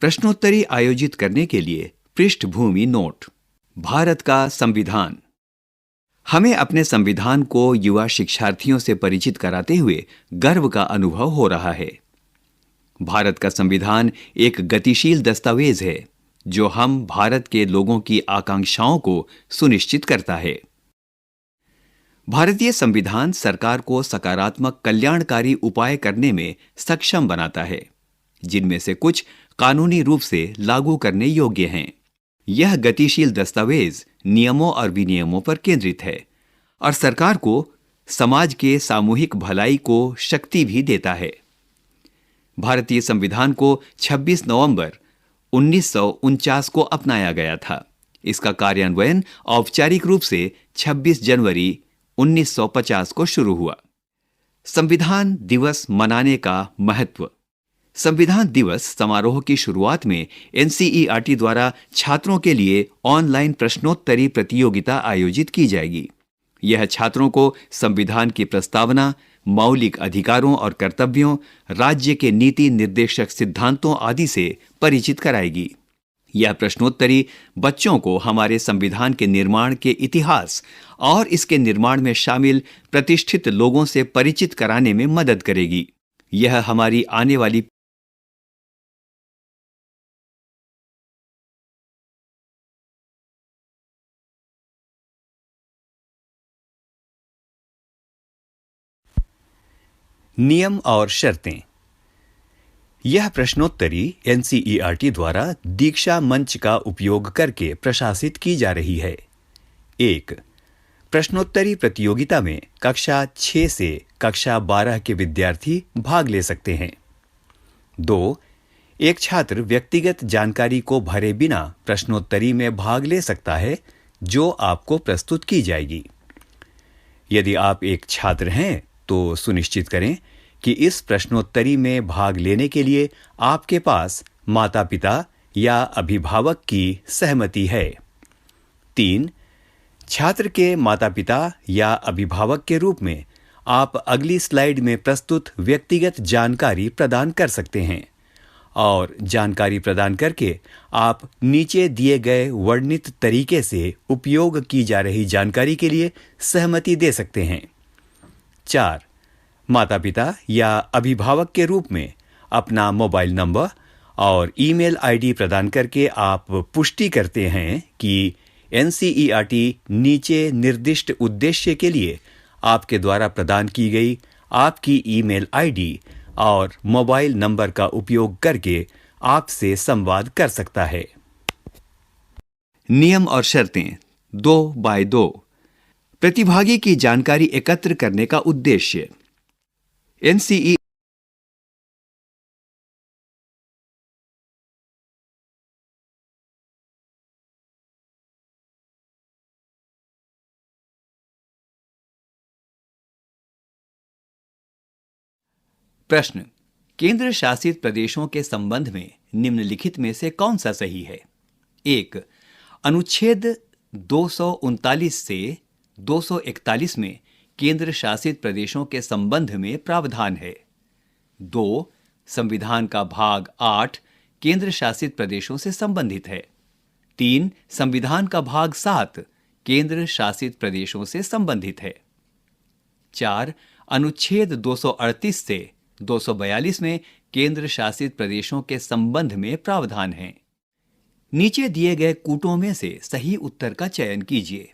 प्रश्नोत्तरी आयोजित करने के लिए पृष्ठभूमि नोट। भारत का संविधान। हमें अपने संविधान को युवा शिक्षार्थियों से परिचित कराते हुए गर्व का अनुभव हो रहा है। भारत का संविधान एक गतिशील दस्तावेज है जो हम भारत के लोगों की आकांक्षाओं को सुनिश्चित करता है। भारतीय संविधान सरकार को सकारात्मक कल्याणकारी उपाय करने में सक्षम बनाता है, जिनमें से कुछ कानूनी रूप से लागू करने योग्य हैं। यह गतिशील दस्तावेज नियमों और विनियमों पर केंद्रित है और सरकार को समाज के सामूहिक भलाई को शक्ति भी देता है। भारतीय संविधान को 26 नवंबर 1949 को अपनाया गया था। इसका कार्यान्वयन औपचारिक रूप से 26 जनवरी 1950 को शुरू हुआ। संविधान दिवस मनाने का महत्व। संविधान दिवस समारोह की शुरुआत में एनसीईआरटी द्वारा छात्रों के लिए ऑनलाइन प्रश्नोत्तरी प्रतियोगिता आयोजित की जाएगी। यह छात्रों को संविधान की प्रस्तावना, मौलिक अधिकारों और कर्तव्यों, राज्य के नीति निर्देशक सिद्धांतों आदि से परिचित कराएगी। यह प्रश्नोत्तरी बच्चों को हमारे संविधान के निर्माण के इतिहास और इसके निर्माण में शामिल प्रतिष्ठित लोगों से परिचित कराने में मदद करेगी। यह हमारी आने वाली नियम और शर्तें। यह प्रश्नोत्तरी एनसीईआरटी द्वारा दीक्षा मंच का उपयोग करके प्रशासित की जा रही है। 1. प्रश्नोत्तरी प्रतियोगिता में कक्षा 6 से कक्षा 12 के विद्यार्थी भाग ले सकते हैं। 2. एक छात्र व्यक्तिगत जानकारी को भरे बिना प्रश्नोत्तरी में भाग ले सकता है जो आपको प्रस्तुत की जाएगी। यदि आप एक छात्र हैं तो सुनिश्चित करें कि इस प्रश्नोत्तरी में भाग लेने के लिए आपके पास माता-पिता या अभिभावक की सहमति है। 3. छात्र के माता-पिता या अभिभावक के रूप में आप अगली स्लाइड में प्रस्तुत व्यक्तिगत जानकारी प्रदान कर सकते हैं और जानकारी प्रदान करके आप नीचे दिए गए वर्णित तरीके से उपयोग की जा रही जानकारी के लिए सहमति दे सकते हैं। 4. माता-पिता या अभिभावक के रूप में अपना मोबाइल नंबर और ईमेल आईडी प्रदान करके आप पुष्टि करते हैं कि एनसीईआरटी नीचे निर्दिष्ट उद्देश्य के लिए आपके द्वारा प्रदान की गई आपकी ईमेल आईडी और मोबाइल नंबर का उपयोग करके आपसे संवाद कर सकता है। नियम और शर्तें 2x2। प्रतिभागी की जानकारी एकत्र करने का उद्देश्य। एनसीई प्रश्न। केंद्र शासित प्रदेशों के संबंध में निम्नलिखित में से कौन सा सही है? 1. अनुच्छेद 239 से 241 में केंद्र शासित प्रदेशों के संबंध में प्रावधान है। 2. संविधान का भाग 8 केंद्र शासित प्रदेशों से संबंधित है। 3. संविधान का भाग 7 केंद्र शासित प्रदेशों से संबंधित है। 4. अनुच्छेद 238 से 242 में केंद्र शासित प्रदेशों के संबंध में प्रावधान है। नीचे दिए गए कूटों में से सही उत्तर का चयन कीजिए।